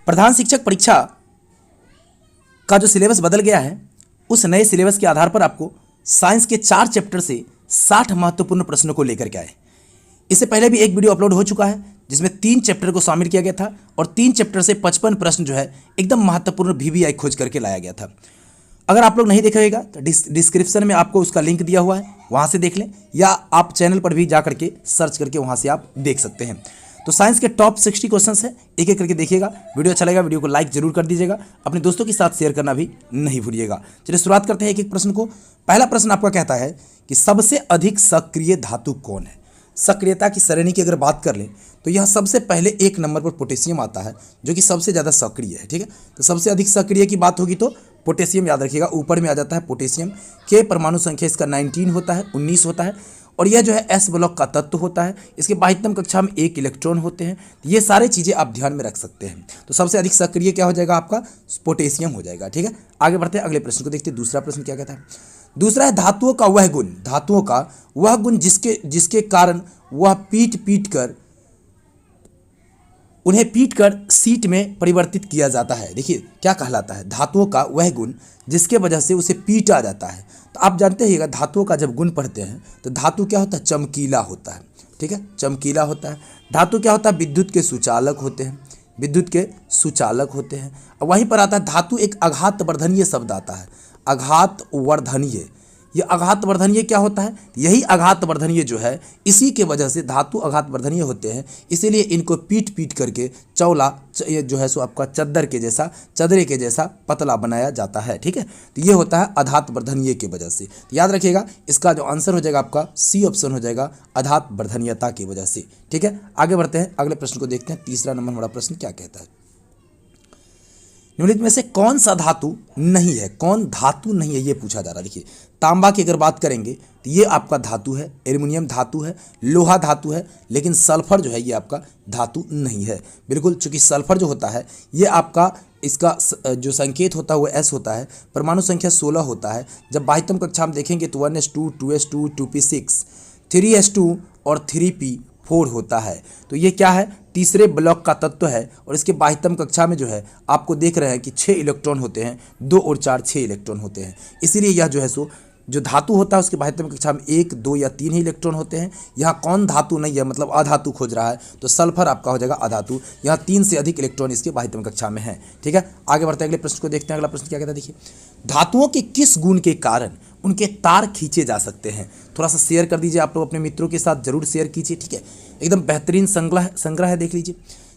प्रधान शिक्षक परीक्षा का जो सिलेबस बदल गया है, उस नए सिलेबस के आधार पर आपको साइंस के 4 चैप्टर से 60 महत्वपूर्ण प्रश्नों को लेकर के आए। इससे पहले भी एक वीडियो अपलोड हो चुका है जिसमें 3 चैप्टर को शामिल किया गया था और 3 चैप्टर से 55 प्रश्न जो है एकदम महत्वपूर्ण VVI खोज करके लाया गया था। अगर आप लोग नहीं देखे होगा तो डिस्क्रिप्शन में आपको उसका लिंक दिया हुआ है, वहाँ से देख लें, या आप चैनल पर भी जा करके सर्च करके वहाँ से आप देख सकते हैं। तो साइंस के टॉप 60 क्वेश्चंस है, एक एक करके देखिएगा। वीडियो अच्छा लगेगा, वीडियो को लाइक जरूर कर दीजिएगा, अपने दोस्तों के साथ शेयर करना भी नहीं भूलिएगा। चलिए शुरुआत करते हैं एक एक प्रश्न को। पहला प्रश्न आपका कहता है कि सबसे अधिक सक्रिय धातु कौन है। सक्रियता की श्रेणी की अगर बात कर लें तो यह सबसे पहले 1 नंबर पर पोटेशियम आता है, जो कि सबसे ज़्यादा सक्रिय है। ठीक है, तो सबसे अधिक सक्रिय की बात होगी तो पोटेशियम याद रखिएगा, ऊपर में आ जाता है पोटेशियम के। परमाणु संख्या इसका 19 होता है, 19 होता है, और यह जो है S ब्लॉक का तत्व होता है। इसके बाह्यतम कक्षा में 1 इलेक्ट्रॉन होते हैं। ये सारी चीज़ें आप ध्यान में रख सकते हैं। तो सबसे अधिक सक्रिय क्या हो जाएगा आपका, पोटेशियम हो जाएगा। ठीक है, आगे बढ़ते हैं, अगले प्रश्न को देखते हैं। दूसरा प्रश्न क्या कहता है। दूसरा है धातुओं का वह गुण, धातुओं का वह गुण जिसके कारण वह उन्हें पीट कर सीट में परिवर्तित किया जाता है। देखिए क्या कहलाता है, धातुओं का वह गुण जिसके वजह से उसे पीटा जाता है। तो आप जानते हैं धातुओं का जब गुण पढ़ते हैं तो धातु क्या होता है, चमकीला होता है। ठीक है, चमकीला होता है। धातु क्या होता है, विद्युत के सुचालक होते हैं, विद्युत के सुचालक होते हैं। और वहीं पर आता है धातु एक आघातवर्धनीय शब्द आता है, आघातवर्धनीय। ये आघातवर्धनीय क्या होता है, यही आघातवर्धनीय जो है, इसी के वजह से धातु आघातवर्धनीय होते हैं, इसीलिए इनको पीट करके चौला ये जो है सो आपका चदरे के जैसा पतला बनाया जाता है। ठीक है, तो ये होता है आघातवर्धनीय की वजह से। तो याद रखिएगा इसका जो आंसर हो जाएगा आपका C ऑप्शन हो जाएगा, आघातवर्धनीयता की वजह से। ठीक है, आगे बढ़ते हैं, अगले प्रश्न को देखते हैं। तीसरा नंबर हमारा प्रश्न क्या कहता है, निम्नलिखित में से कौन सा धातु नहीं है, कौन धातु नहीं है, ये पूछा जा रहा है। देखिए तांबा की अगर बात करेंगे तो ये आपका धातु है, एल्युमिनियम धातु है, लोहा धातु है, लेकिन सल्फर जो है ये आपका धातु नहीं है। बिल्कुल, चूंकि सल्फर जो होता है ये आपका इसका जो संकेत होता है वो S होता है, परमाणु संख्या 16 होता है। जब बाह्यतम कक्षा हम देखेंगे तो 1s2, 2s2, 2p6, 3s2 और 3p4 होता है। तो ये क्या है, तीसरे ब्लॉक का तत्व है, और इसके बाह्यतम कक्षा में जो है आपको देख रहे हैं कि 6 इलेक्ट्रॉन होते हैं, 2 और 4 6 इलेक्ट्रॉन होते हैं। इसीलिए यह जो है सो जो धातु होता है उसके बाह्यतम कक्षा में 1, 2 या 3 ही इलेक्ट्रॉन होते हैं। यहाँ कौन धातु नहीं है, मतलब अधातु खोज रहा है, तो सल्फर आपका हो जाएगा अधातु। यहाँ 3 से अधिक इलेक्ट्रॉन इसके बाह्यतम कक्षा में है। ठीक है, आगे बढ़ते हैं, अगले प्रश्न को देखते हैं। अगला प्रश्न क्या कहता है, देखिए धातुओं के किस गुण के कारण उनके तार खींचे जा सकते हैं। थोड़ा सा शेयर कर दीजिए, आप लोग अपने मित्रों के साथ जरूर शेयर कीजिए। ठीक है, एकदम बेहतरीन संग्रह है, देख लीजिए।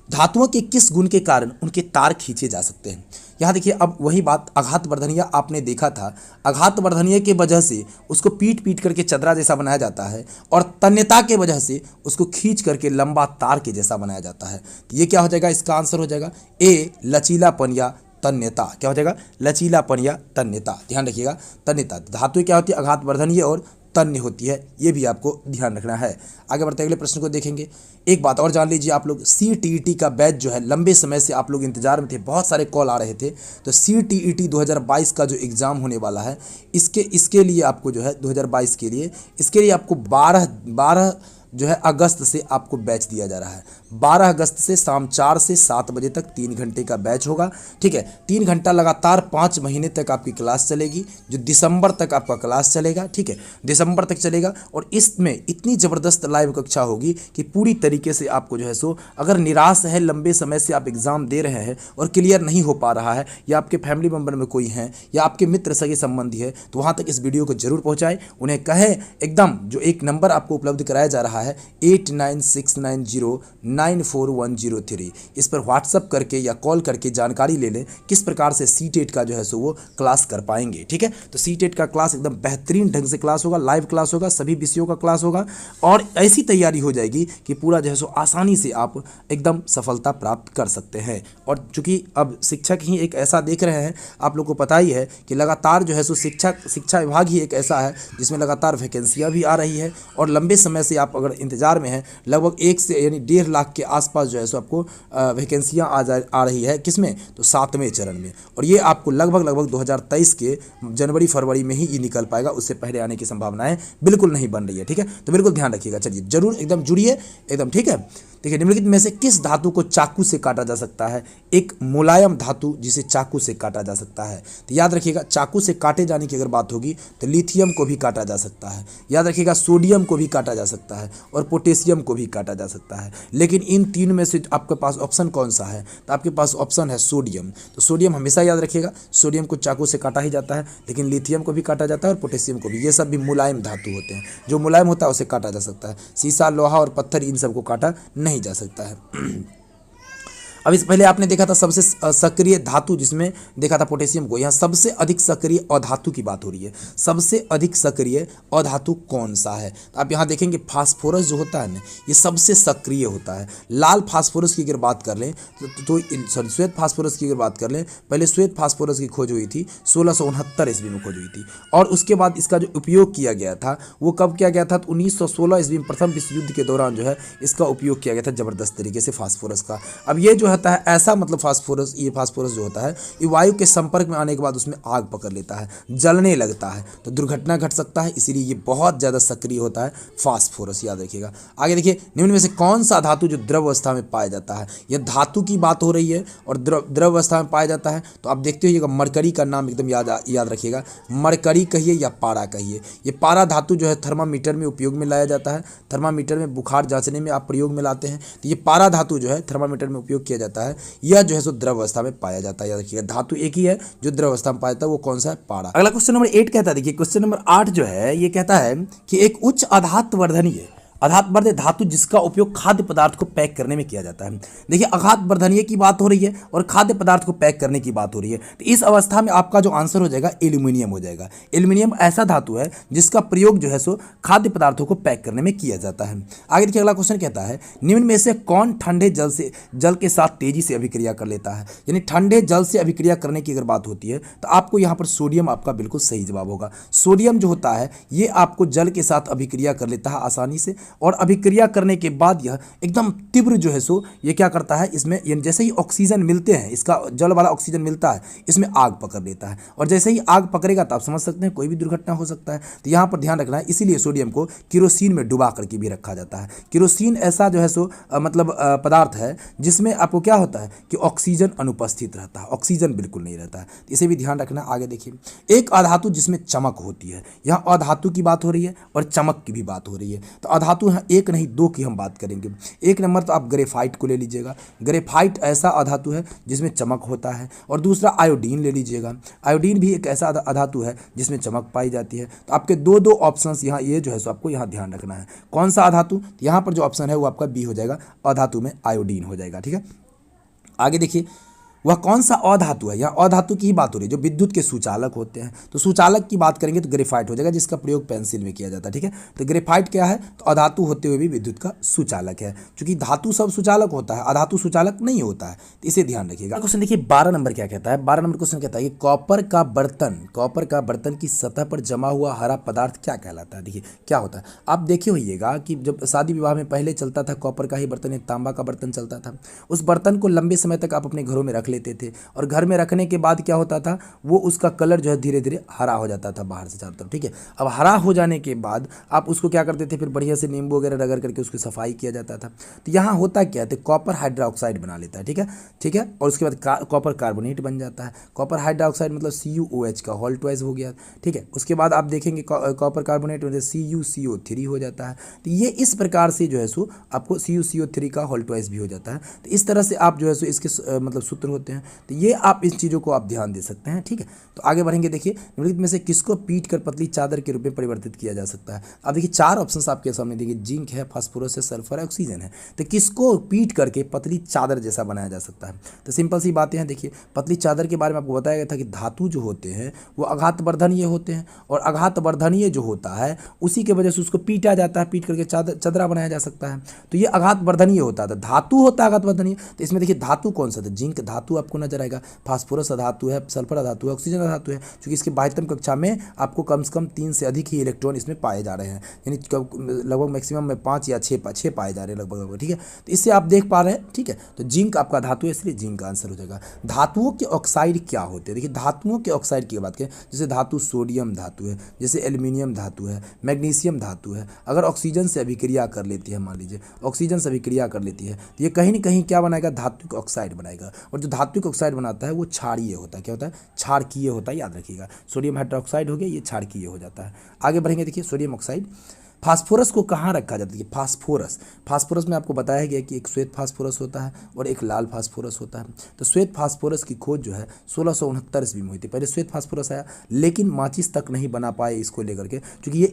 धातुओं के किस गुण के कारण उनके तार खींचे जा सकते हैं। यहाँ देखिए, अब वही बात, आघातवर्धनीय आपने देखा था, आघातवर्धनीय के वजह से उसको पीट करके चदरा जैसा बनाया जाता है, और तन्यता के वजह से उसको खींच करके लंबा तार के जैसा बनाया जाता है। तो ये क्या हो जाएगा, इसका आंसर हो जाएगा A, लचीलापन या तन्यता। क्या हो जाएगा, लचीलापन या तन्यता। ध्यान रखिएगा, तन्यता। धातु क्या होती है, आघातवर्धनीय और तन्य होती है, ये भी आपको ध्यान रखना है। आगे बढ़ते अगले प्रश्न को देखेंगे। एक बात और जान लीजिए आप लोग, CTET का बैच जो है लंबे समय से आप लोग इंतजार में थे, बहुत सारे कॉल आ रहे थे। तो CTET 2022 का जो एग्ज़ाम होने वाला है, इसके लिए आपको जो है 2022 के लिए, इसके लिए आपको 12 जो है अगस्त से आपको बैच दिया जा रहा है। 12 अगस्त से शाम 4 से 7 बजे तक 3 घंटे का बैच होगा। ठीक है, 3 घंटा लगातार 5 महीने तक आपकी क्लास चलेगी, जो दिसंबर तक आपका क्लास चलेगा। ठीक है, दिसंबर तक चलेगा, और इसमें इतनी ज़बरदस्त लाइव कक्षा होगी कि पूरी तरीके से आपको जो है सो, अगर निराश है, लंबे समय से आप एग्ज़ाम दे रहे हैं और क्लियर नहीं हो पा रहा है, या आपके फैमिली मेम्बर में कोई हैं, या आपके मित्र सगे संबंधी है, तो वहाँ तक इस वीडियो को जरूर पहुँचाएँ। उन्हें कहें एकदम, जो एक नंबर आपको उपलब्ध कराया जा रहा है 8969094103, इस पर व्हाट्सअप करके या कॉल करके जानकारी ले लें किस प्रकार से CTET का जो है सो वो क्लास कर पाएंगे। ठीक है, तो CTET का क्लास एकदम बेहतरीन ढंग से क्लास होगा, लाइव क्लास होगा, सभी विषयों का क्लास होगा, और ऐसी तैयारी हो जाएगी कि पूरा जो है सो आसानी से आप एकदम सफलता प्राप्त कर सकते हैं। और चूँकि अब शिक्षक ही एक ऐसा देख रहे हैं, आप लोग को पता ही है कि लगातार जो है सो शिक्षा विभाग ही एक ऐसा है जिसमें लगातार वैकेंसियाँ भी आ रही है, और लंबे समय से आप अगर इंतजार में है, लगभग 1 से यानी 1.5 लाख के आसपास जो है सो आपको वैकेंसियाँ आ रही है। किसमें, तो 7वें चरण में, और ये आपको लगभग 2023 के जनवरी फरवरी में ही ये निकल पाएगा, उससे पहले आने की संभावनाएं बिल्कुल नहीं बन रही है। ठीक है, तो बिल्कुल ध्यान रखिएगा। चलिए जरूर एकदम जुड़िए एकदम। ठीक है, देखिए निम्नलिखित में से किस धातु को चाकू से काटा जा सकता है? एक मुलायम धातु जिसे चाकू से काटा जा सकता है। तो याद रखिएगा, चाकू से काटे जाने की अगर बात होगी तो लिथियम को भी काटा जा सकता है। याद रखिएगा, सोडियम को भी काटा जा सकता है और पोटेशियम को भी काटा जा सकता है। लेकिन इन तीन में से आपके पास ऑप्शन कौन सा है? तो आपके पास ऑप्शन है सोडियम। तो सोडियम हमेशा याद रखिएगा, सोडियम को चाकू से काटा ही जाता है, लेकिन लिथियम को भी काटा जाता है और पोटेशियम को भी। ये सब भी मुलायम धातु होते हैं। जो मुलायम होता है उसे काटा जा सकता है। शीशा, लोहा और पत्थर, इन सबको काटा नहीं जा सकता है। अब इस पहले आपने देखा था सबसे सक्रिय धातु, जिसमें देखा था पोटेशियम को। यहाँ सबसे अधिक सक्रिय अधातु की बात हो रही है। सबसे अधिक सक्रिय अधातु कौन सा है? तो आप यहाँ देखेंगे फास्फोरस जो होता है ना, ये सबसे सक्रिय होता है। लाल फास्फोरस की अगर बात कर लें तो सॉरी श्वेत फास्फोरस की अगर बात कर लें, पहले श्वेत फास्फोरस की खोज हुई थी 1669 ईस्वी में खोज हुई थी। और उसके बाद इसका जो उपयोग किया गया था वो कब किया गया था? तो 1916 ईस्वी में प्रथम विश्व युद्ध के दौरान जो है इसका उपयोग किया गया था जबरदस्त तरीके से फास्फोरस का। अब ये जो होता है ऐसा, मतलब फास्फोरस, ये फास्फोरस जो होता है ये वायु के संपर्क में आने के बाद उसमें आग पकड़ लेता है, जलने लगता है, तो दुर्घटना घट सकता है। इसीलिए ये बहुत ज़्यादा सक्रिय होता है फास्फोरस, याद रखिएगा। आगे देखिए, निम्न में से कौन सा धातु जो द्रव अवस्था में पाया जाता है? यह धातु की बात हो रही है और द्रव अवस्था में पाया जाता है। तो आप देखते होइएगा, मरकरी का नाम एकदम याद रखिएगा। मरकरी कहिए या पारा कहिए। ये पारा धातु जो है थर्मामीटर में उपयोग में लाया जाता है। थर्मामीटर में बुखार जांचने में आप प्रयोग में लाते हैं, तो ये पारा धातु जो है थर्मामीटर में उपयोग किया जाता है। यह जो है सो द्रव अवस्था में पाया जाता है। याद रखिएगा, धातु एक ही है जो द्रव अवस्था में पाया जाता है, वो कौन सा है? पारा। अगला क्वेश्चन नंबर 8 कहता है, देखिए क्वेश्चन नंबर 8 जो है ये कहता है कि एक उच्च आघातवर्धनीय धातु जिसका उपयोग खाद्य पदार्थ को पैक करने में किया जाता है। देखिए, आघातवर्धनीय की बात हो रही है और खाद्य पदार्थ को पैक करने की बात हो रही है। तो इस अवस्था में आपका जो आंसर हो जाएगा एल्यूमिनियम हो जाएगा। एल्यूमिनियम ऐसा धातु है जिसका प्रयोग जो है सो खाद्य पदार्थों को पैक करने में किया जाता है। आगे देखिए, अगला क्वेश्चन कहता है, निम्न में से कौन ठंडे जल के साथ तेजी से अभिक्रिया कर लेता है? यानी ठंडे जल से अभिक्रिया करने की अगर बात होती है तो आपको यहाँ पर सोडियम आपका बिल्कुल सही जवाब होगा। सोडियम जो होता है ये आपको जल के साथ अभिक्रिया कर लेता है आसानी से, और अभिक्रिया करने के बाद यह एकदम तीव्र जो है सो ये क्या करता है, इसमें जैसे ही ऑक्सीजन मिलते हैं, इसका जल वाला ऑक्सीजन मिलता है, इसमें आग पकड़ लेता है। और जैसे ही आग पकड़ेगा तो आप समझ सकते हैं कोई भी दुर्घटना हो सकता है। तो यहाँ पर ध्यान रखना है, इसीलिए सोडियम को केरोसिन में डुबा करके भी रखा जाता है। केरोसिन ऐसा जो है सो मतलब पदार्थ है जिसमें आपको क्या होता है कि ऑक्सीजन अनुपस्थित रहता है, ऑक्सीजन बिल्कुल नहीं रहता है। तो इसे भी ध्यान रखना। आगे देखिए, एक अधातु जिसमें चमक होती है। यहाँ अधातु की बात हो रही है और चमक की भी बात हो रही है। तो अधातु यहाँ एक नहीं दो की हम बात करेंगे। एक नंबर तो आप ग्रेफाइट को ले लीजिएगा। ग्रेफाइट ऐसा अधातु है जिसमें चमक होता है। और दूसरा आयोडीन ले लीजिएगा। आयोडीन भी एक ऐसा अधातु है जिसमें चमक पाई जाती है। तो आपके दो ऑप्शंस यहाँ ये जो है सो आपको यहाँ ध्यान रखना है। कौन सा अधातु? यहाँ पर जो ऑप्शन है वो आपका बी हो जाएगा, अधातु में आयोडीन हो जाएगा। ठीक है, आगे देखिए, वह कौन सा अधातु है? यहाँ अधातु की ही बात हो रही है जो विद्युत के सुचालक होते हैं। तो सुचालक की बात करेंगे तो ग्रेफाइट हो जाएगा, जिसका प्रयोग पेंसिल में किया जाता है। ठीक है, तो ग्रेफाइट क्या है? तो अधातु होते हुए भी विद्युत का सुचालक है। क्योंकि धातु सब सुचालक होता है, अधातु सुचालक नहीं होता है, तो इसे ध्यान रखिएगा। क्वेश्चन देखिए 12 नंबर क्या कहता है? 12 नंबर क्वेश्चन कहता है कि कॉपर का बर्तन की सतह पर जमा हुआ हरा पदार्थ क्या कहलाता है? देखिए क्या होता है, आप देखे होइएगा कि जब शादी विवाह में पहले चलता था कॉपर का ही बर्तन, एक तांबा का बर्तन चलता था। उस बर्तन को लंबे समय तक आप अपने घरों में रख लेते थे, और घर में रखने के बाद क्या होता था, वो उसका कलर जो है धीरे धीरे हरा हो जाता था बाहर से चारों तरफ। ठीक है, अब हरा हो जाने के बाद आप उसको क्या करते थे, फिर बढ़िया से नींबू वगैरह रगड़ करके उसकी सफाई किया जाता था। तो यहाँ होता क्या है, कॉपर हाइड्रोक्साइड बना लेता है। ठीक है, और उसके बाद कॉपर कार्बोनेट बन जाता है। कॉपर हाइड्रोक्साइड मतलब CuOH का होल ट्वाइस हो गया। ठीक है, उसके बाद आप देखेंगे कॉपर कार्बोनेट मतलब CuCO3 हो जाता है। तो ये इस प्रकार से जो है सो आपको CuCO3 का होल ट्वाइस भी हो जाता है। तो इस तरह से आप जो है सो इसके मतलब सूत्र होते हैं। तो ये आप इस चीज़ों को आप ध्यान दे सकते हैं। ठीक है, तो आगे बढ़ेंगे। देखिए, निम्नलिखित में से किसको पीट कर पतली चादर के रूप में परिवर्तित किया जा सकता है? अब देखिए 4 ऑप्शंस आपके सामने, देखिए जिंक है, फास्फोरस है, सल्फर है, ऑक्सीजन है। तो किसको पीट करके पतली चादर जैसा बनाया जा सकता है? तो सिंपल सी बातें हैं। देखिए, पतली चादर के बारे में आपको बताया गया था कि धातु जो होते हैं वो आघातवर्धनीय होते हैं, और आघातवर्धनीय जो होता है उसी के वजह से उसको पीटा जाता है, पीट करके चदरा बनाया जा सकता है। तो ये आघातवर्धनीय होता है, धातु होता है आघातवर्धनीय। तो इसमें देखिए धातु कौन सा था? जिंक धातु अधातु आपको नजर आएगा, फास्फोरस अधातु है, सल्फर अधातु है, ऑक्सीजन अधातु है, क्योंकि इसके बाह्यतम कक्षा में आपको कम से कम 3 से अधिक ही इलेक्ट्रॉन इसमें पाए जा रहे हैं, यानी लगभग मैक्सिमम में 5 या 6 पाए जा रहे हैं लगभग, ठीक है। तो इससे आप देख पा रहे हैं, ठीक है। तो जिंक आपका धातु है, इसलिए जिंक का आंसर हो जाएगा। धातुओं के ऑक्साइड क्या होते हैं, देखिए धातुओं के ऑक्साइड की बात करें, जैसे धातु सोडियम धातु है, जैसे एल्यूमिनियम धातु है, मैग्नीशियम धातु है, अगर ऑक्सीजन से अभिक्रिया कर लेती है, मान लीजिए ऑक्सीजन से अभिक्रिया कर लेती है, तो ये कहीं ना कहीं क्या बनाएगा, धात्विक ऑक्साइड बनाएगा। और जो धात्विक ऑक्साइड बनाता है वो क्षारीय होता है, क्या होता है, क्षारकीय होता है, याद रखिएगा। सोडियम हाइड्रोक्साइड हो गया, ये क्षारकीय हो जाता है। आगे बढ़ेंगे, देखिए सोडियम ऑक्साइड। फास्फोरस को कहाँ रखा जाता है, फास्फोरस में आपको बताया गया कि एक श्वेत फास्फोरस होता है और एक लाल फास्फोरस होता है। तो श्वेत फास्फोरस की खोज जो है 1669 ईस्वी में हुई थी। पहले श्वेत फास्फोरस आया, लेकिन माचिस तक नहीं बना पाए इसको लेकर के, क्योंकि ये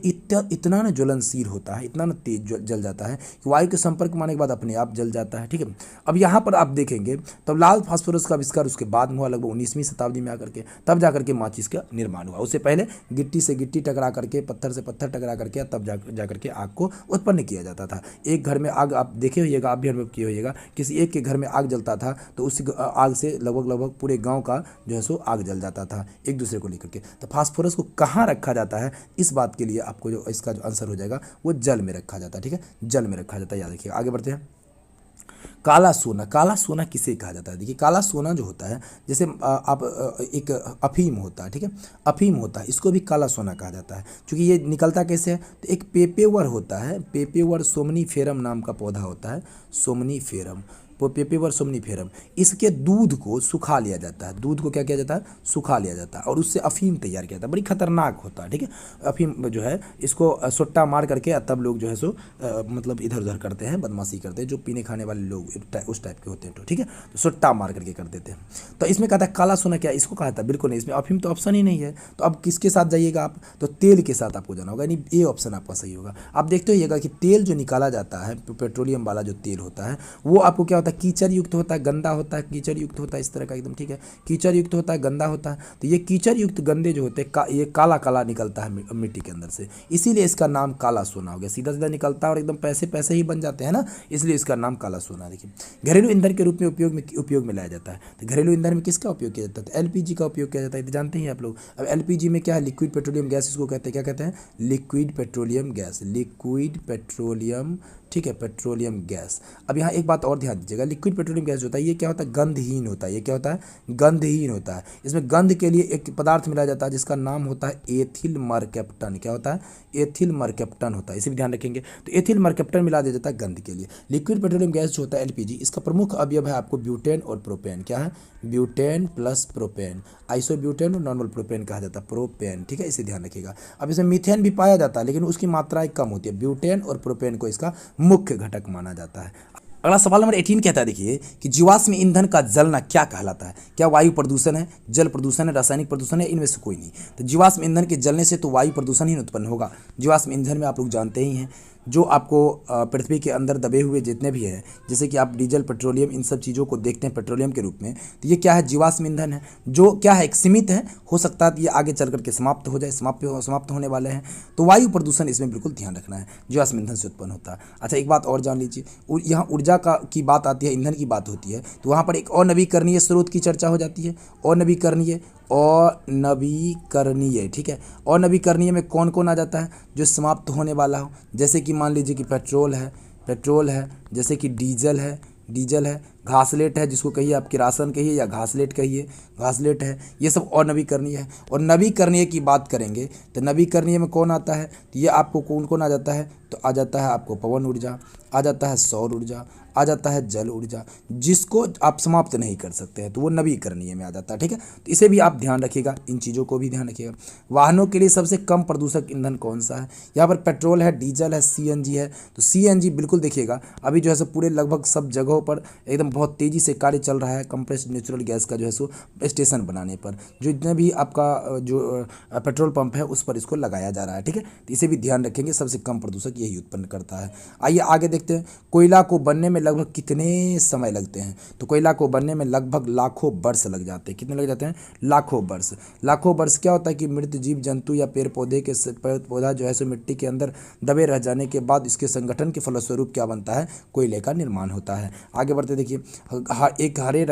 इतना न ज्वलनशील होता है, इतना न तेज जल जाता है कि वायु के संपर्क में आने के बाद अपने आप जल जाता है, ठीक है। अब यहाँ पर आप देखेंगे तब लाल फास्फोरस का आविष्कार उसके बाद में हुआ, लगभग 19वीं शताब्दी में आकर के, तब जाकर के माचिस का निर्माण हुआ। उससे पहले गिट्टी से गिट्टी टकरा करके, पत्थर से पत्थर टकरा करके, तब जाकर के आग को उत्पन्न किया जाता था। एक घर में आग, आप देखे होइएगा, आप भी अनुभव किए होइएगा, किसी एक के घर में आग जलता था तो उसी आग से लगभग पूरे गांव का जो है सो आग जल जाता था एक दूसरे को लेकर के। तो फास्फोरस को कहाँ रखा जाता है, इस बात के लिए आपको जो इसका जो आंसर हो जाएगा वो जल में रखा जाता है, ठीक है, जल में रखा जाता है, याद रखिएगा। आगे बढ़ते हैं। काला सोना किसे कहा जाता है, देखिए काला सोना जो होता है, जैसे आप एक अफीम होता है, ठीक है, अफीम होता है, इसको भी काला सोना कहा जाता है। क्योंकि ये निकलता कैसे है, तो एक पेपेवर होता है, पेपेवर सोमनीफेरम नाम का पौधा होता है, सोमनीफेरम, पेपेवर सोमनीफेरम, इसके दूध को सुखा लिया जाता है, दूध को क्या किया जाता है, सुखा लिया जाता है, और उससे अफीम तैयार किया जाता है। बड़ी खतरनाक होता है, ठीक है। अफीम जो है इसको सुट्टा मार करके तब लोग जो है सो मतलब इधर उधर करते हैं, बदमाशी करते हैं, जो पीने खाने वाले लोग उस टाइप के होते हैं, तो ठीक है, तो सुट्टा मार करके कर देते हैं। तो इसमें कहता है काला सोना, क्या इसको कहा था, बिल्कुल नहीं, इसमें अफीम तो ऑप्शन ही नहीं है। तो अब किसके साथ जाइएगा आप, तो तेल के साथ आपको जाना होगा, यानी ए ऑप्शन आपका सही होगा। आप देखते होइएगा कि तेल जो निकाला जाता है, पेट्रोलियम वाला जो तेल होता है, वो आपको क्या होता है, कीचड़ युक्त होता है, गंदा होता है, कीचड़ युक्त होता है, इस तरह का एकदम, ठीक है, कीचड़ युक्त होता है, गंदा होता है। तो ये कीचड़ युक्त गंदे जो होते हैं ये काला काला निकलता है मिट्टी के अंदर से, इसीलिए इसका नाम काला सोना हो गया। सीधा सीधा निकलता है और एकदम पैसे ही बन जाते हैं ना, इसलिए इसका नाम काला सोना। देखिए घरेलू ईंधन के रूप में उपयोग में लाया जाता है। तो घरेलू ईंधन में किसका उपयोग किया जाता है, तो एलपीजी का उपयोग किया जाता है, तो जानते हैं आप लोग। अब एलपीजी में क्या है, लिक्विड पेट्रोलियम गैस इसको कहते हैं, क्या कहते हैं, liquid petroleum gas, liquid petroleum, ठीक है, पेट्रोलियम गैस। अब यहाँ एक बात और ध्यान दीजिएगा, लिक्विड पेट्रोलियम गैस जो होता है ये क्या होता है, गंधहीन होता है। ये क्या होता है, गंधहीन होता है। इसमें गंध के लिए एक पदार्थ मिलाया जाता है जिसका नाम होता है एथिल मरकैप्टन। क्या होता है, एथिल मरकैप्टन होता है, इसे भी ध्यान रखेंगे। तो एथिल मरकैप्टन मिला दिया जाता है गंध के लिए। लिक्विड पेट्रोलियम गैस जो होता है एलपीजी, इसका प्रमुख अवयव है आपको ब्यूटेन और प्रोपेन। क्या है, ब्यूटेन प्लस प्रोपेन, आइसोब्यूटेन और नॉर्मल प्रोपेन कहा जाता है, प्रोपेन, ठीक है, इसे ध्यान रखिएगा। अब इसमें मीथेन भी पाया जाता है, लेकिन उसकी मात्राएं कम होती है। ब्यूटेन और प्रोपेन को इसका मुख्य घटक माना जाता है। अगला सवाल नंबर 18 कहता है, देखिए कि जीवाश्म ईंधन का जलना क्या कहलाता है, क्या वायु प्रदूषण है, जल प्रदूषण है, रासायनिक प्रदूषण है, इनमें से कोई नहीं। तो जीवाश्म ईंधन के जलने से तो वायु प्रदूषण ही उत्पन्न होगा। जीवाश्म ईंधन में आप लोग जानते ही हैं, जो आपको पृथ्वी के अंदर दबे हुए जितने भी हैं, जैसे कि आप डीजल, पेट्रोलियम, इन सब चीज़ों को देखते हैं पेट्रोलियम के रूप में, तो ये क्या है, जीवाश्म ईंधन है, जो क्या है, एक सीमित है, हो सकता है ये आगे चल करके समाप्त हो जाए, समाप्त होने वाले हैं। तो वायु प्रदूषण इसमें बिल्कुल ध्यान रखना है, जीवाश्म ईंधन से उत्पन्न होता है। अच्छा एक बात और जान लीजिए, यहाँ ऊर्जा की बात आती है, ईंधन की बात होती है, तो वहाँ पर एक और नवीकरणीय स्रोत की चर्चा हो जाती है। और नवीकरणीय, ठीक है, और नवीकरणीय में कौन कौन आ जाता है, जो समाप्त होने वाला हो, जैसे कि मान लीजिए कि पेट्रोल है, जैसे कि डीजल है, घासलेट है, जिसको कहिए आप किरासन कहिए या घासलेट है, ये सब और नवीकरणीय है। और नवीकरणीय की बात करेंगे तो नवीकरणीय में कौन आता है, तो ये आपको कौन आ जाता है, तो आ जाता है आपको पवन ऊर्जा, आ जाता है सौर ऊर्जा, आ जाता है जल ऊर्जा, जिसको आप समाप्त नहीं कर सकते हैं, तो वो नवीकरणीय में आ जाता है, ठीक है। तो इसे भी आप ध्यान रखिएगा, इन चीज़ों को भी ध्यान रखिएगा। वाहनों के लिए सबसे कम प्रदूषक ईंधन कौन सा है, यहाँ पर पेट्रोल है, डीजल है, सीएनजी है। तो सीएनजी बिल्कुल देखिएगा, अभी जो है सो पूरे लगभग सब जगहों पर एकदम बहुत तेज़ी से कार्य चल रहा है, कंप्रेस्ड नेचुरल गैस का जो है सो स्टेशन बनाने पर, जो जितने भी आपका जो पेट्रोल पंप है उस पर इसको लगाया जा रहा है, ठीक है। तो इसे भी ध्यान रखेंगे, सबसे कम प्रदूषक यही उत्पन्न करता है। आइए आगे देखते हैं, कोयला को बनने में लगभग कितने समय लगते हैं? तो कोयला को बनने में लगभग लाखों वर्ष लग जाते हैं। कितने लग जाते हैं? लाखों वर्ष। लाखों वर्ष क्या होता है कि मृत जीव जंतु या पेड़ पौधे के पौधा जो है सो मिट्टी के अंदर दबे रह जाने के बाद इसके संगठन के फलस्वरूप क्या बनता है? कोयले का निर्माण होता है। आगे बढ़ते देखिए, एक हरे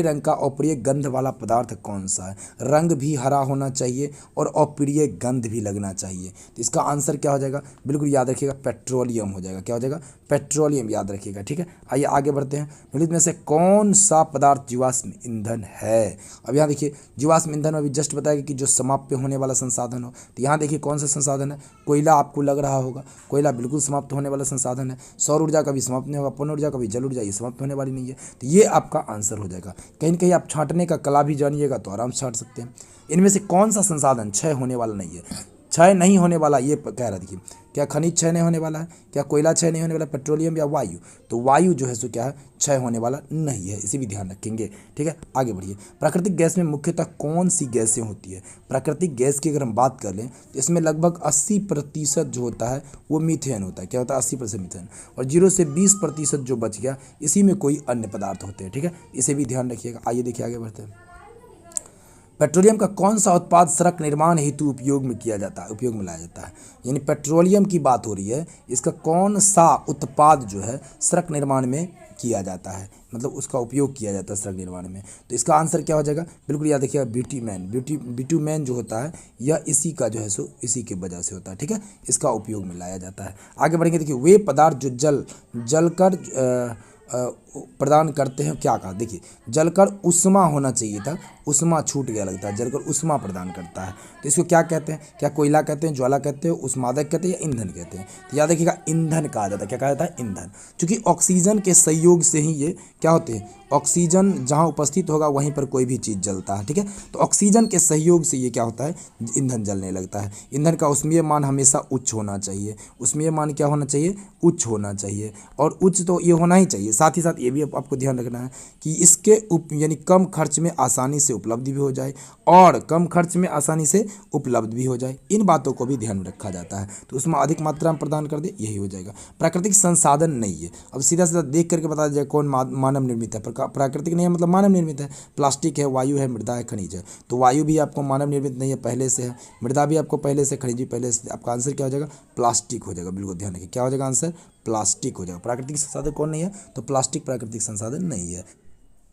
रंग का अप्रिय गंध वाला पदार्थ कौन सा है? रंग भी हरा होना चाहिए और अप्रिय गंध भी लगना चाहिए। तो इसका आंसर क्या हो जाएगा? बिल्कुल याद रखिएगा, पेट्रोलियम हो जाएगा। क्या हो जाएगा? पेट्रोलियम याद रखिएगा। ठीक है, आइए आगे बढ़ते हैं। निम्नलिखित में से कौन सा पदार्थ जीवाश्म ईंधन है? अब यहाँ देखिए, जीवाश्म ईंधन अभी जस्ट बताया कि जो समाप्त होने वाला संसाधन हो। तो यहाँ देखिए कौन सा संसाधन है? कोयला आपको लग रहा होगा, कोयला बिल्कुल समाप्त होने वाला संसाधन है। सौर ऊर्जा कभी समाप्त नहीं होगा, पवन ऊर्जा कभी, जल ऊर्जा ये समाप्त होने वाली नहीं है। तो ये आपका आंसर हो जाएगा। कहीं न कहीं आप छांटने का कला भी जानिएगा तो आराम से छांट सकते हैं। इनमें से कौन सा संसाधन क्षय होने वाला नहीं है? क्षय नहीं होने वाला ये कह रहा, देखिए क्या खनिज क्षय नहीं होने वाला है? क्या कोयला क्षय नहीं होने वाला? पेट्रोलियम या वायु? तो वायु जो है सो क्या है? क्षय होने वाला नहीं है, इसे भी ध्यान रखेंगे। ठीक है, आगे बढ़िए। प्राकृतिक गैस में मुख्यतः कौन सी गैसें होती है? प्राकृतिक गैस की अगर हम बात कर लें तो इसमें लगभग 80% जो होता है वो मीथेन होता है। क्या होता है? 80% मीथेन। और 0 से 20% जो बच गया इसी में कोई अन्य पदार्थ होते हैं। ठीक है, इसे भी ध्यान रखिएगा। आइए देखिए आगे बढ़ते हैं। पेट्रोलियम का कौन सा उत्पाद सड़क निर्माण हेतु उपयोग में लाया जाता है? यानी पेट्रोलियम की बात हो रही है, इसका कौन सा उत्पाद जो है सड़क निर्माण में किया जाता है, मतलब उसका उपयोग किया जाता है सड़क निर्माण में? तो इसका आंसर क्या हो जाएगा? बिल्कुल याद रखिएगा, बिटुमेन जो होता है यह इसी का जो है सो इसी की वजह से होता है। ठीक है, इसका उपयोग में लाया जाता है। आगे बढ़ेंगे, देखिए वे पदार्थ जो जलकर प्रदान करते हैं, क्या कहा? देखिए जलकर उष्मा होना चाहिए था, उष्मा छूट गया लगता है। जलकर उष्मा प्रदान करता है तो इसको क्या कहते हैं? क्या कोयला कहते हैं, ज्वाला कहते हैं, उष्मादक कहते हैं या ईंधन कहते हैं? तो याद रखिएगा, ईंधन कहा जाता है। क्या कहा जाता है? ईंधन। क्योंकि ऑक्सीजन के संयोग से ही ये क्या होते हैं? ऑक्सीजन जहाँ उपस्थित होगा वहीं पर कोई भी चीज़ जलता है। ठीक है, तो ऑक्सीजन के सहयोग से ये क्या होता है? ईंधन जलने लगता है। ईंधन का ऊष्मीय मान हमेशा उच्च होना चाहिए। ऊष्मीय मान क्या होना चाहिए? उच्च होना चाहिए। और उच्च तो ये होना ही चाहिए। साथ ही साथ ये भी आपको ध्यान रखना है कि इसके यानी कम खर्च में आसानी से उपलब्ध भी हो जाए और कम खर्च में आसानी से उपलब्ध भी हो जाए, इन बातों को भी ध्यान में रखा जाता है। तो उसमें अधिक मात्रा में प्रदान कर दे, यही हो जाएगा। प्राकृतिक संसाधन नहीं है। अब सीधा सीधा देख करके बता जाए कौन मानव निर्मित है? प्राकृतिक नहीं है मतलब मानव निर्मित है। प्लास्टिक है, वायु है, मृदा है, खनिज है। तो वायु भी आपको मानव निर्मित नहीं है, पहले से है। मृदा भी आपको पहले से, खनिज भी पहले से। आपका आंसर क्या हो जाएगा? प्लास्टिक हो जाएगा। बिल्कुल ध्यान रखिए, क्या हो जाएगा आंसर? प्लास्टिक हो जाएगा। प्राकृतिक संसाधन कौन नहीं है? तो प्लास्टिक प्राकृतिक संसाधन नहीं है।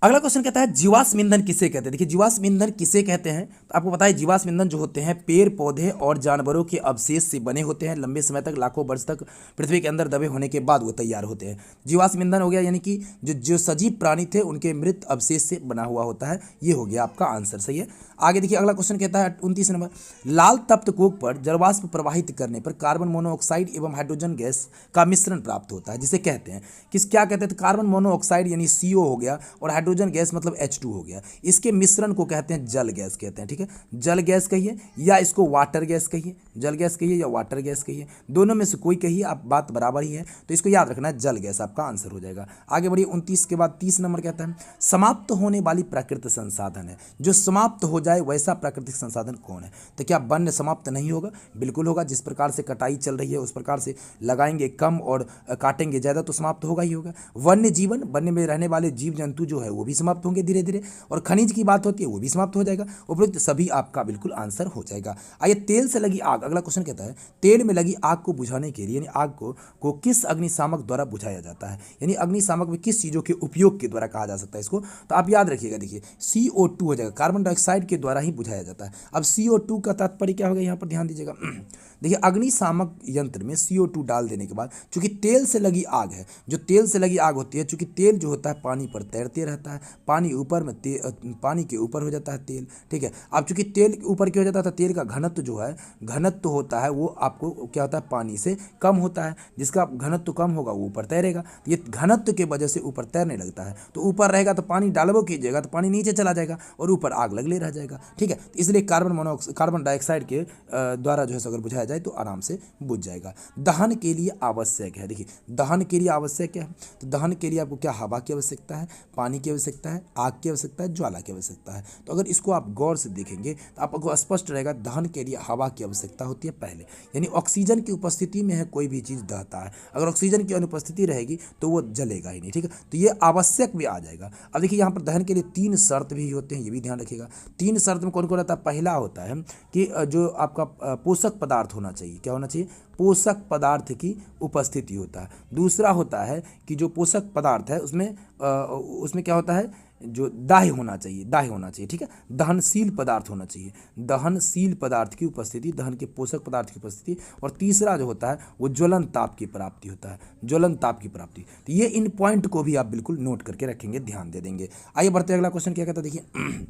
अगला क्वेश्चन कहता है जीवाश्म ईंधन किसे कहते हैं? देखिए जीवाश्म ईंधन किसे कहते हैं तो आपको पता है, जीवाश्म ईंधन जो होते हैं पेड़ पौधे और जानवरों के अवशेष से बने होते हैं। लंबे समय तक, लाखों वर्ष तक पृथ्वी के अंदर दबे होने के बाद वो तैयार होते हैं। जीवाश्म ईंधन हो गया, यानी कि जो सजीव प्राणी थे उनके मृत अवशेष से बना हुआ होता है। ये हो गया आपका आंसर, सही है। आगे देखिए अगला क्वेश्चन कहता है 29 नंबर, लाल तप्त कोक पर जलवाष्प प्रवाहित करने पर कार्बन मोनोऑक्साइड एवं हाइड्रोजन गैस का मिश्रण प्राप्त होता है, जिसे कहते हैं क्या कहते हैं? तो कार्बन मोनोऑक्साइड यानी CO हो गया और हाइड्रोजन गैस मतलब H2 हो गया। इसके मिश्रण को कहते हैं जल गैस कहते हैं। ठीक है, जल गैस कहिए या इसको वाटर गैस कहिए, जल गैस कहिए या वाटर गैस कहिए, दोनों में से कोई कहिए, आप बात बराबर ही है। तो इसको याद रखना है, जल गैस आपका आंसर हो जाएगा। आगे बढ़िए 29 के बाद 30 नंबर कहता है समाप्त होने वाली प्राकृतिक संसाधन है, जो समाप्त हो जाए वैसा प्राकृतिक संसाधन कौन है? तो क्या वन समाप्त नहीं होगा? बिल्कुल होगा। जिस प्रकार से कटाई चल रही है उस प्रकार से लगाएंगे कम और काटेंगे ज़्यादा तो समाप्त होगा ही होगा। वन्य जीवन, वन्य में रहने वाले जीव जंतु जो है वो भी समाप्त होंगे धीरे धीरे। और खनिज की बात होती है वो भी समाप्त हो जाएगा। उपरोक्त सभी आपका बिल्कुल आंसर हो जाएगा। आइए तेल से लगी आग, अगला क्वेश्चन कहता है तेल में लगी आग को बुझाने के लिए यानी आग को किस अग्निशामक द्वारा बुझाया जाता है? यानी अग्निशामक में किस चीज़ों के उपयोग के द्वारा कहा जा सकता है इसको? तो आप याद रखिएगा, देखिए CO2 हो जाएगा, कार्बन डाइऑक्साइड के द्वारा ही बुझाया जाता है। अब CO2 का तात्पर्य क्या होगा? यहाँ पर ध्यान दीजिएगा। देखिए अग्निशामक यंत्र में CO2 डाल देने के बाद, चूंकि तेल से लगी आग है, जो तेल से लगी आग होती है, चूंकि तेल जो होता है पानी पर तैरते रहता है, पानी ऊपर में पानी के ऊपर हो जाता है तेल। ठीक है, अब चूंकि तेल ऊपर क्या हो जाता है, तेल का घनत्व जो है, घनत्व होता है वो आपको क्या होता है? पानी से कम होता है। जिसका घनत्व कम होगा वो ऊपर तैरेगा। ये घनत्व के वजह से ऊपर तैरने लगता है। तो ऊपर रहेगा तो पानी डालबो कीजिएगा तो पानी नीचे चला जाएगा और ऊपर आग लगले रह जाएगा। ठीक है, तो इसलिए कार्बन डाइऑक्साइड के द्वारा जो है अगर बुझाया जाए तो आराम से बुझ जाएगा। दहन के लिए आवश्यक है, देखिए दहन के लिए आवश्यक क्या है? तो दहन के लिए आपको क्या? हवा की आवश्यकता है, पानी की आवश्यकता है, आग की आवश्यकता है, ज्वाला की आवश्यकता है। तो अगर इसको आप गौर से देखेंगे तो आपको स्पष्ट रहेगा दहन के लिए हवा की आवश्यकता होती है पहले, यानी ऑक्सीजन की उपस्थिति में है कोई भी चीज़ दहता है। अगर ऑक्सीजन की अनुपस्थिति रहेगी तो वो जलेगा ही नहीं, ठीक है। तो ये आवश्यक भी आ जाएगा। अब देखिए यहाँ पर दहन के लिए 3 शर्त भी होते हैं, ये भी ध्यान रखिएगा। 3 शर्त में कौन कौन रहता है? पहला होता है कि जो आपका पोषक पदार्थ होना चाहिए, क्या होना चाहिए? पोषक पदार्थ की उपस्थिति होता है। दूसरा होता है कि जो पोषक पदार्थ है उसमें क्या होता है? जो दाह्य होना चाहिए, दाह्य होना चाहिए, ठीक है। दहनशील पदार्थ होना चाहिए, दहनशील पदार्थ की उपस्थिति, दहन के पोषक पदार्थ की उपस्थिति। और तीसरा जो होता है वो ज्वलन ताप की प्राप्ति होता है, ज्वलन ताप की प्राप्ति। तो ये इन पॉइंट को भी आप बिल्कुल नोट करके रखेंगे, ध्यान दे देंगे। आइए बढ़ते अगला क्वेश्चन क्या कहता है, देखिए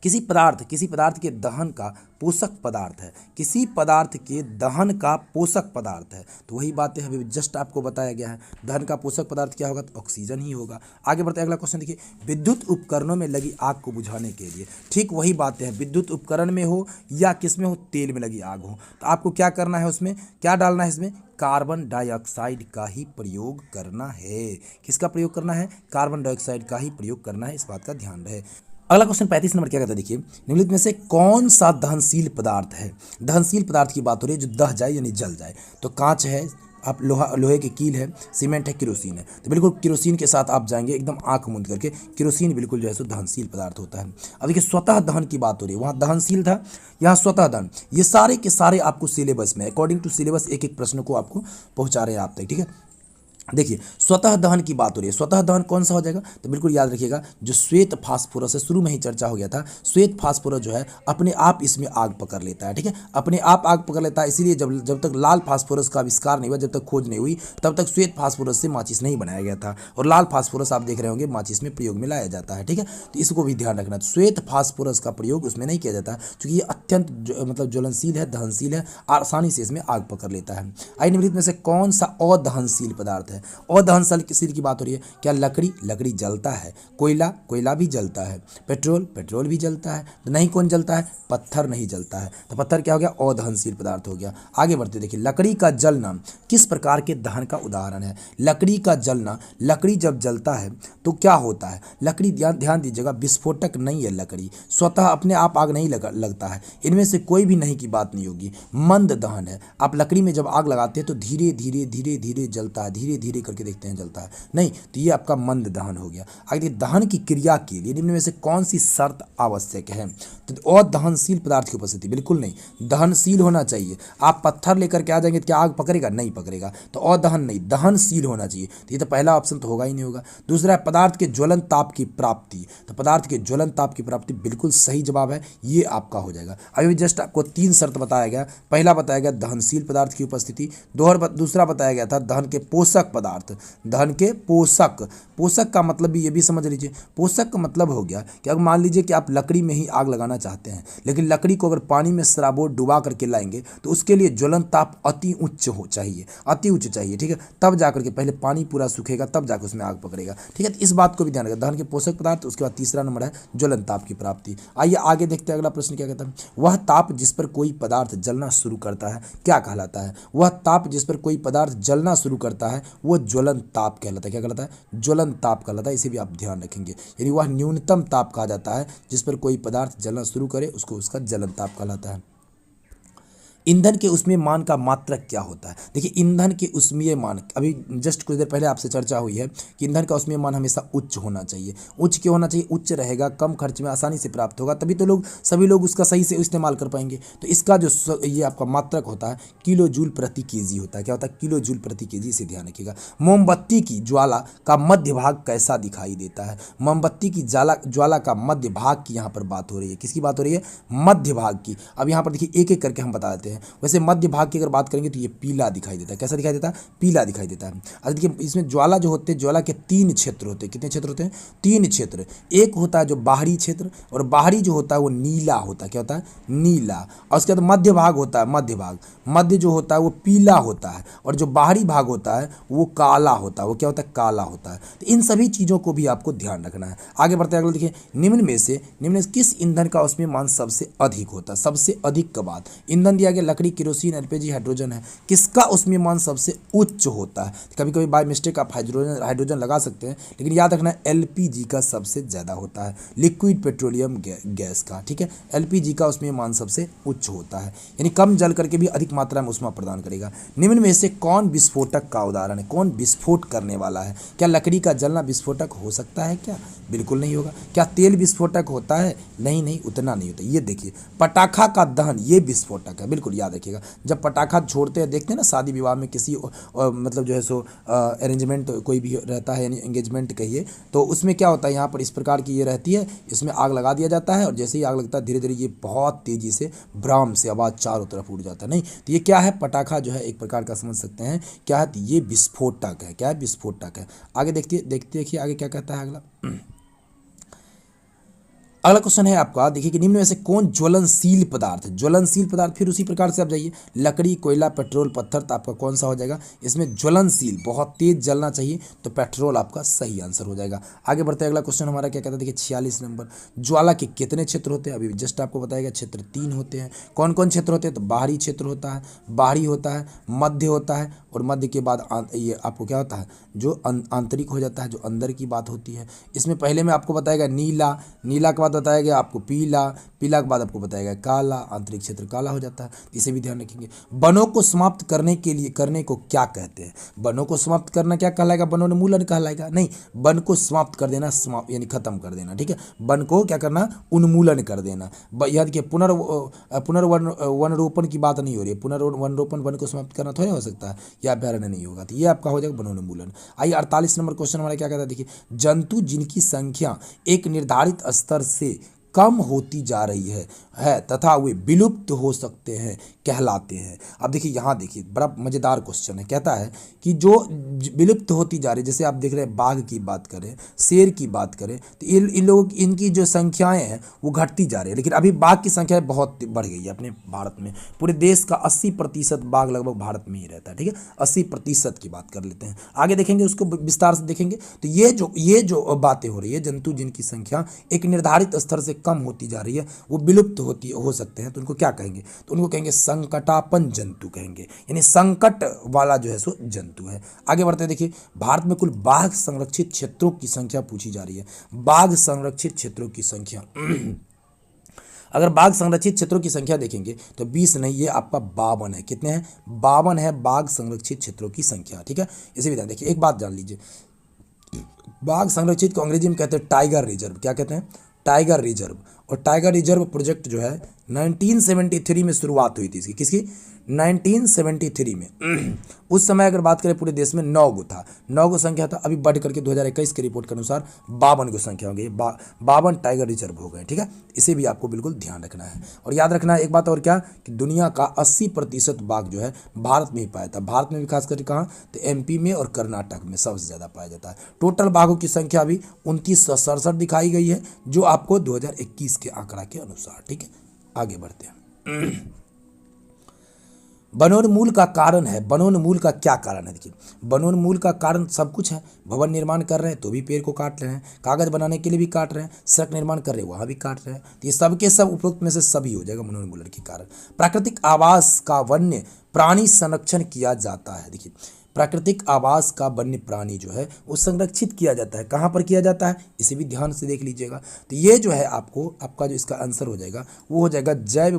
किसी पदार्थ के दहन का पोषक पदार्थ है, किसी पदार्थ के दहन का पोषक पदार्थ है। तो वही बातें अभी जस्ट आपको बताया गया है, दहन का पोषक पदार्थ क्या होगा? तो ऑक्सीजन ही होगा। आगे बढ़ते अगला क्वेश्चन देखिए, विद्युत उपकरणों में लगी आग को बुझाने के लिए, ठीक वही बातें हैं, विद्युत उपकरण में हो या किस में हो, तेल में लगी आग हो, तो आपको क्या करना है? उसमें क्या डालना है? इसमें कार्बन डाइऑक्साइड का ही प्रयोग करना है। किसका प्रयोग करना है? कार्बन डाइऑक्साइड का ही प्रयोग करना है, इस बात का ध्यान रहे। अगला क्वेश्चन 35 नंबर क्या कहता है, देखिए निम्नलिखित में से कौन सा दहनशील पदार्थ है? दहनशील पदार्थ की बात हो रही है जो दह जाए यानी जल जाए। तो कांच है, आप लोहे की कील है, सीमेंट है, केरोसिन है। तो बिल्कुल केरोसिन के साथ आप जाएंगे एकदम आंख मूंद करके, केरोसिन बिल्कुल जो है सो दहनशील पदार्थ होता है। अब देखिए स्वतः दहन की बात हो रही है, वहाँ दहनशील था, यहाँ स्वतः दहन। ये सारे के सारे आपको सिलेबस में अकॉर्डिंग टू सिलेबस एक एक प्रश्न को आपको पहुँचा रहे हैं आप तक, ठीक है। देखिए स्वतः दहन की बात हो रही है, स्वतः दहन कौन सा हो जाएगा? तो बिल्कुल याद रखिएगा जो श्वेत फास्फोरस है, शुरू में ही चर्चा हो गया था, श्वेत फास्फोरस जो है अपने आप इसमें आग पकड़ लेता है, ठीक है, अपने आप आग पकड़ लेता है। इसीलिए जब तक लाल फास्फोरस का आविष्कार नहीं हुआ, जब तक खोज नहीं हुई, तब तक श्वेत फास्फोरस से माचिस नहीं बनाया गया था। और लाल फास्फोरस आप देख रहे होंगे माचिस में प्रयोग में लाया जाता है, ठीक है। तो इसको भी ध्यान रखना, श्वेत फास्फोरस का प्रयोग उसमें नहीं किया जाता क्योंकि ये अत्यंत मतलब ज्वलनशील है, दहनशील है, आसानी से इसमें आग पकड़ लेता है। आइए निम्नलिखित में से कौन सा अदहनशील पदार्थ है? अदहनशील की बात हो रही है, क्या लकड़ी जलता है, कोयला भी जलता है, पेट्रोल भी जलता है, तो नहीं कौन जलता है? पत्थर नहीं जलता है। तो पत्थर क्या हो गया? अदहनशील पदार्थ हो गया। आगे बढ़ते देखिए, लकड़ी का जलना किस प्रकार के दहन का उदाहरण है? लकड़ी का जलना, लकड़ी जब जलता है तो क्या होता है? लकड़ी ध्यान दीजिएगा, विस्फोटक नहीं है, लकड़ी स्वतः अपने आप आग नहीं लगता है, इनमें से कोई भी नहीं की बात नहीं होगी, मंद दहन है। आप लकड़ी में जब आग लगाते हैं तो धीरे धीरे जलता है, धीरे धीरे करके देखते हैं जलता है नहीं, तो ये आपका मंद दहन हो गया। आगे दहन की क्रिया के लिए निम्न में से कौन सी शर्त आवश्यक है? तो अदहनशील पदार्थ की उपस्थिति, बिल्कुल नहीं, दहनशील होना चाहिए। आप पत्थर लेकर के आ जाएंगे तो क्या आग पकड़ेगा? नहीं पकड़ेगा। तो अदहन नहीं, दहनशील होना चाहिए। तो ये तो पहला ऑप्शन तो होगा ही नहीं होगा। दूसरा है पदार्थ के ज्वलन ताप की प्राप्ति, तो पदार्थ के ज्वलन ताप की प्राप्ति बिल्कुल सही जवाब है, ये आपका हो जाएगा। अभी जस्ट आपको 3 शर्त बताया गया, पहला बताया गया दहनशील पदार्थ की उपस्थिति, दूसरा बताया गया था दहन के पोषक पदार्थ, दहन के पोषक का मतलब भी ये भी समझ लीजिए, पोषक का मतलब हो गया कि अगर मान लीजिए कि आप लकड़ी में ही आग लगाना चाहते हैं, लेकिन लकड़ी को अगर पानी में सराबोर डुबा करके लाएंगे तो उसके लिए ज्वलन ताप अति उच्च चाहिए, ठीक है, तब जाकर के पहले पानी पूरा सूखेगा तब जाकर उसमें आग पकड़ेगा, ठीक है। तो इस बात को भी ध्यान रखें, दहन के पोषक पदार्थ, उसके बाद तीसरा नंबर है ज्वलन ताप की प्राप्ति। आइए आगे देखते हैं अगला प्रश्न क्या कहता है, वह ताप जिस पर कोई पदार्थ जलना शुरू करता है क्या कहलाता है? वह ताप जिस पर कोई पदार्थ जलना शुरू करता है वो ज्वलन ताप कहलाता है। क्या कहलाता है? ज्वलन ताप कहलाता है, इसे भी आप ध्यान रखेंगे। यानी वह न्यूनतम ताप कहा जाता है जिस पर कोई पदार्थ जलना शुरू करे, उसको उसका ज्वलन ताप कहलाता है। ईंधन के उष्मीय मान का मात्रक क्या होता है? देखिए ईंधन के उष्मीय मान, अभी जस्ट कुछ देर पहले आपसे चर्चा हुई है कि ईंधन का उष्मीय मान हमेशा उच्च होना चाहिए। उच्च क्यों होना चाहिए? उच्च रहेगा, कम खर्च में आसानी से प्राप्त होगा, तभी तो सभी लोग उसका सही से इस्तेमाल कर पाएंगे। तो इसका जो ये आपका मात्रक होता है किलो जूल प्रति केजी होता है। क्या होता है? किलो जूल प्रति केजी, इसे ध्यान रखिएगा। मोमबत्ती की ज्वाला का मध्य भाग कैसा दिखाई देता है? मोमबत्ती की ज्वाला का मध्य भाग की यहाँ पर बात हो रही है। किसकी बात हो रही है? मध्य भाग की। अब यहाँ पर देखिए एक एक करके हम बता देते हैं। वैसे मध्य भाग की अगर बात करेंगे तो ये पीला दिखाई देता है। कैसा दिखाई देता है? पीला दिखाई देता है। अब देखिए इसमें ज्वाला जो होते हैं, ज्वाला के 3 क्षेत्र होते हैं। कितने क्षेत्र होते हैं? 3 क्षेत्र। एक होता है जो बाहरी क्षेत्र, और बाहरी जो होता है वो नीला होता है। क्या होता है? नीला। और उसके बाद मध्य भाग होता है, मध्य भाग, मध्य जो होता है वो पीला होता है, और जो बाहरी भाग होता है वो काला होता है। वो क्या होता है? काला होता है। तो इन सभी चीज़ों को भी आपको ध्यान रखना है। आगे बढ़ते हैं, अगला देखिए, निम्न में से किस ईंधन का उसमें मान सबसे अधिक होता है? सबसे अधिक का बात ईंधन दिया गया लकड़ी, केरोसिन, एलपीजी, हाइड्रोजन है, किसका उसमें मान सबसे उच्च होता है? कभी कभी बाय मिस्टेक आप हाइड्रोजन लगा सकते हैं, लेकिन याद रखना एलपीजी का सबसे ज़्यादा होता है, लिक्विड पेट्रोलियम गैस का, ठीक है। एलपीजी का उसमें मान सबसे उच्च होता है, यानी कम जल करके भी अधिक मात्रा में ऊष्मा प्रदान करेगा। निम्न में से कौन विस्फोटक का उदाहरण है? कौन विस्फोट करने वाला है? क्या लकड़ी का जलना विस्फोटक हो सकता है क्या? बिल्कुल नहीं होगा। क्या तेल विस्फोटक होता है? नहीं, उतना नहीं होता। ये देखिए, पटाखा का दहन ये विस्फोटक है, बिल्कुल याद रखिएगा। जब पटाखा छोड़ते हैं, देखते हैं ना शादी विवाह में किसी मतलब जो है सो अरेंजमेंट कोई भी रहता है, यानी एंगेजमेंट कहिए, तो उसमें क्या होता है, यहाँ पर इस प्रकार की ये रहती है, इसमें आग लगा दिया जाता है, और जैसे ही आग लगता है धीरे धीरे ये बहुत तेज़ी से भ्राम से आवाज़ चारों तरफ उड़ जाता है। नहीं, तो ये क्या है? पटाखा जो है एक प्रकार का समझ सकते हैं क्या है, तो ये विस्फोटक है। क्या है? विस्फोटक है। आगे देखिए आगे क्या कहता है अगला। अगला क्वेश्चन है आपका, देखिए कि निम्न में से कौन ज्वलनशील पदार्थ है? ज्वलनशील पदार्थ, फिर उसी प्रकार से आप जाइए, लकड़ी, कोयला, पेट्रोल, पत्थर, तो आपका कौन सा हो जाएगा? इसमें ज्वलनशील, बहुत तेज जलना चाहिए, तो पेट्रोल आपका सही आंसर हो जाएगा। आगे बढ़ते हैं, अगला क्वेश्चन हमारा क्या कहता है, देखिए 46 नंबर। ज्वाला के कितने क्षेत्र होते हैं? अभी जस्ट आपको बताएगा, क्षेत्र 3 होते हैं। कौन कौन क्षेत्र होते हैं? तो बाहरी क्षेत्र होता है, बाहरी होता है, मध्य होता है, और मध्य के बाद ये आपको क्या होता है, जो आंतरिक हो जाता है, जो अंदर की बात होती है। इसमें पहले में आपको बताएगा नीला, नीला के बाद बताएगा आपको पीला, पीला के बाद आपको बताएगा काला, आंतरिक क्षेत्र काला हो जाता है, इसे भी ध्यान रखेंगे। वनों को समाप्त करने के लिए करने को क्या कहते हैं? वनों को समाप्त करना क्या कहलाएगा? वनोन्मूलन कहलाएगा। नहीं, वन को समाप्त कर देना, समाप्त यानी खत्म कर देना, ठीक है। वन को क्या करना? उन्मूलन कर देना। याद देखिए, पुनर्वनरोपण की बात नहीं हो रही है। पुनर्वनरोपण वन को समाप्त करना थोड़ा हो सकता है, यह अभ्यारण्य नहीं होगा, तो ये आपका हो जाएगा वनोन्मूलन। आइए 48 नंबर क्वेश्चन हमारा क्या कहता है, देखिए जंतु जिनकी संख्या एक निर्धारित स्तर से कम होती जा रही है तथा वे विलुप्त हो सकते हैं कहलाते हैं। अब देखिए यहाँ देखिए, बड़ा मज़ेदार क्वेश्चन है। कहता है कि जो विलुप्त होती जा रही है, जैसे आप देख रहे हैं बाघ की बात करें, शेर की बात करें, तो इन लोगों की इनकी जो संख्याएं हैं वो घटती जा रही है, लेकिन अभी बाघ की संख्या बहुत बढ़ गई है अपने भारत में। पूरे देश का 80% बाघ लगभग भारत में ही रहता है, ठीक है। 80% की बात कर लेते हैं, आगे देखेंगे उसको विस्तार से देखेंगे। तो ये जो बातें हो रही है, जंतु जिनकी संख्या एक निर्धारित स्तर से कम होती जा रही है, वो विलुप्त हो सकते हैं, तो उनको क्या कहेंगे? तो उनको कहेंगे संकटापन्न जंतु कहेंगे, यानी संकट वाला जो है सो जंतु है। आगे बढ़ते हैं, देखिए भारत में कुल बाघ संरक्षित क्षेत्रों की संख्या पूछी जा रही है। बाघ संरक्षित क्षेत्रों की संख्या अगर बाघ संरक्षित क्षेत्रों की संख्या देखेंगे तो 20 नहीं, ये आपका 52 है। कितने हैं? 52 है बाघ संरक्षित क्षेत्रों की संख्या, ठीक है। इसी भी ध्यान देखिए, एक बात जान लीजिए, बाघ संरक्षित को अंग्रेजी में कहते हैं टाइगर रिजर्व। क्या कहते हैं? Tiger reserve. और टाइगर रिजर्व प्रोजेक्ट जो है 1973 में शुरुआत हुई थी इसकी। किसकी? 1973 में। उस समय अगर बात करें पूरे देश में 9 गो था, 9 गो संख्या था। अभी बढ़ करके 2021 के रिपोर्ट के अनुसार 52 गो संख्या हो गई, 52 टाइगर रिजर्व हो गए, ठीक है। इसे भी आपको बिल्कुल ध्यान रखना है। और याद रखना है एक बात और, क्या कि दुनिया का 80% बाघ जो है भारत में ही पाया था। भारत में भी खास करके कहाँ? तो एमपी में और कर्नाटक में सबसे ज़्यादा पाया जाता है। टोटल बाघों की संख्या अभी 2967 दिखाई गई है, जो आपको 2021 के आंकड़ा के अनुसार, ठीक है। आगे बढ़ते हैं। वनोन्मूल का कारण है, वनोन्मूल का क्या कारण है? देखिए वनोन्मूल का कारण सब कुछ है। भवन निर्माण कर रहे हैं तो भी पेड़ को काट रहे हैं, कागज बनाने के लिए भी काट रहे हैं, सड़क निर्माण कर रहे हैं वहाँ भी काट रहे हैं, तो ये सब के सब उपरोक्त में से सभी हो जाएगा वनोन्मूलन के कारण। प्राकृतिक आवास का वन्य प्राणी संरक्षण किया जाता है। देखिए प्राकृतिक आवास का वन्य प्राणी जो है वो संरक्षित किया जाता है। कहाँ पर किया जाता है? इसे भी ध्यान से देख लीजिएगा। तो ये जो है आपका जो इसका आंसर हो जाएगा वो हो जाएगा जैव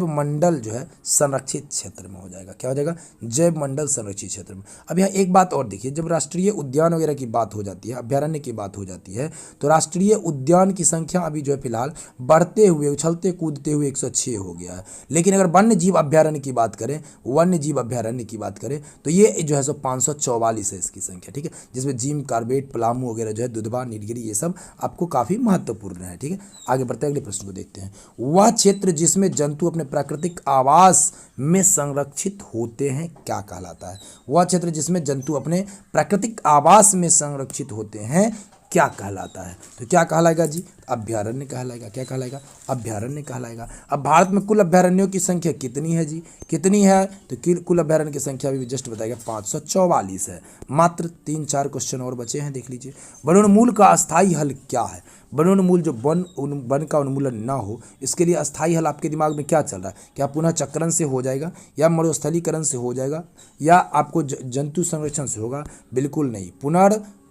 मंडल जो है संरक्षित क्षेत्र में हो जाएगा। क्या हो जाएगा? जैव मंडल संरक्षित क्षेत्र में। अब यहाँ एक बात और देखिए, जब राष्ट्रीय उद्यान वगैरह की बात हो जाती है, अभ्यारण्य की बात हो जाती है, तो राष्ट्रीय उद्यान की संख्या अभी जो है फिलहाल बढ़ते हुए उछलते कूदते हुए 106 हो गया है। लेकिन अगर वन्य जीव अभ्यारण्य की बात करें, वन्य जीव अभ्यारण्य की बात करें, तो ये जो है सो 544 है इसकी संख्या, ठीक है। जिसमें जिम कार्बेट, पलामू वगैरह जो है, दुधवा, नीलगिरी, ये सब आपको काफ़ी महत्वपूर्ण है, ठीक है। आगे बढ़ते हैं, अगले प्रश्न को देखते हैं। वह क्षेत्र जिसमें जंतु अपने प्राकृतिक आवास में संरक्षित होते हैं क्या कहलाता है? वह क्षेत्र जिसमें जंतु अपने प्राकृतिक आवास में संरक्षित होते हैं क्या कहलाता है? तो क्या कहलाएगा जी? अभ्यारण्य कहलाएगा। क्या कहलाएगा? अभ्यारण्य कहलाएगा। अब भारत में कुल अभ्यारण्यों की संख्या कितनी है जी? कितनी है? तो कुल अभ्यारण्य की संख्या भी जस्ट बताएगा 544 है। मात्र 3-4 क्वेश्चन और बचे हैं, देख लीजिए। वनोन्मूलन का अस्थायी हल क्या है? वनोन्मूल जो वन का उन्मूलन ना हो, इसके लिए अस्थायी हल आपके दिमाग में क्या चल रहा है? क्या पुनः चक्रण से हो जाएगा, या मरुस्थलीकरण से हो जाएगा, या आपको जंतु संरक्षण से होगा? बिल्कुल नहीं,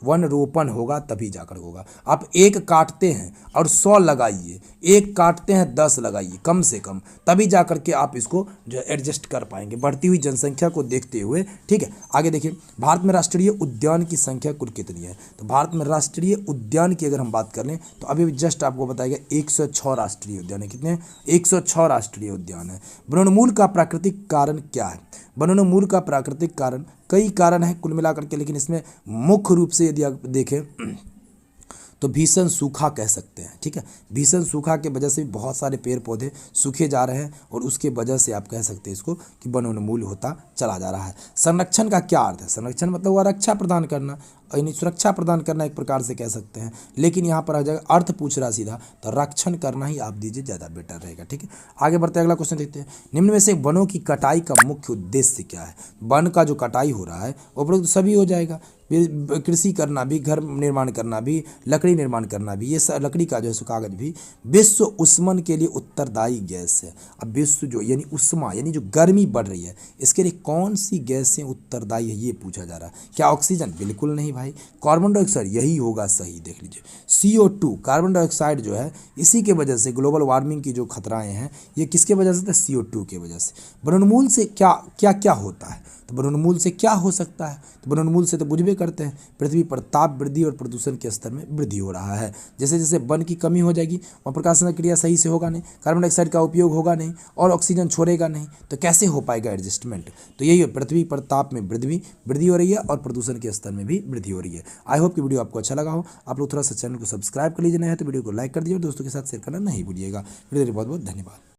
वन रोपण होगा तभी जाकर होगा। आप एक काटते हैं और 100 लगाइए, एक काटते हैं 10 लगाइए कम से कम, तभी जाकर के आप इसको जो एडजस्ट कर पाएंगे बढ़ती हुई जनसंख्या को देखते हुए। ठीक है, आगे देखिए, भारत में राष्ट्रीय उद्यान की संख्या कुल कितनी है? तो भारत में राष्ट्रीय उद्यान की अगर हम बात कर लें तो अभी जस्ट आपको बताएगा 106 राष्ट्रीय उद्यान है। कितने? 106 राष्ट्रीय उद्यान है। वनोन्मूलन का प्राकृतिक कारण क्या है? वनोन्मूलन का प्राकृतिक कारण कई कारण है कुल मिलाकर के, लेकिन इसमें मुख्य रूप से यदि आप देखें तो भीषण सूखा कह सकते हैं। ठीक है, भीषण सूखा के वजह से बहुत सारे पेड़ पौधे सूखे जा रहे हैं और उसके वजह से आप कह सकते हैं इसको कि वनोन्मूलन होता चला जा रहा है। संरक्षण का क्या अर्थ है? संरक्षण मतलब हुआ रक्षा प्रदान करना, यानी सुरक्षा प्रदान करना एक प्रकार से कह सकते हैं, लेकिन यहाँ पर अगर अर्थ पूछ रहा सीधा तो रक्षण करना ही आप दीजिए, ज़्यादा बेटर रहेगा। ठीक है, आगे बढ़ते अगला क्वेश्चन देखते हैं। निम्न में से वनों की कटाई का मुख्य उद्देश्य क्या है? वन का जो कटाई हो रहा है उपरोक्त सभी हो जाएगा, कृषि करना भी, घर निर्माण करना भी, लकड़ी निर्माण करना भी, ये सब लकड़ी का जो है कागज भी। विश्व उष्मन के लिए उत्तरदायी गैस है। अब विश्व जो यानी उष्मा यानी जो गर्मी बढ़ रही है, इसके लिए कौन सी गैसें उत्तरदायी है ये पूछा जा रहा है। क्या ऑक्सीजन? बिल्कुल नहीं भाई, कार्बन डाइऑक्साइड यही होगा सही। देख लीजिए, CO2 कार्बन डाइऑक्साइड जो है, इसी के वजह से ग्लोबल वार्मिंग की जो खतराएं हैं ये किसके वजह से? CO2 के वजह से। वनोन्मूलन से क्या क्या क्या होता है? तो वनोन्मूलन से क्या हो सकता है? तो वनोन्मूलन से तो बुझबे करते हैं, पृथ्वी पर ताप वृद्धि और प्रदूषण के स्तर में वृद्धि हो रहा है। जैसे जैसे वन की कमी हो जाएगी वहाँ प्रकाशन क्रिया सही से होगा नहीं, कार्बन डाइऑक्साइड का उपयोग होगा नहीं और ऑक्सीजन छोड़ेगा नहीं, तो कैसे हो पाएगा एडजस्टमेंट? तो यही है, पृथ्वी पर ताप में वृद्धि हो रही है और प्रदूषण के स्तर में भी वृद्धि हो रही है। आई होप कि वीडियो आपको अच्छा लगा हो। आप लोग थोड़ा सा चैनल को सब्सक्राइब कर लीजिए, नहीं है तो वीडियो को लाइक कर दीजिए और दोस्तों के साथ शेयर करना नहीं भूलिएगा। वीडियो बहुत बहुत धन्यवाद।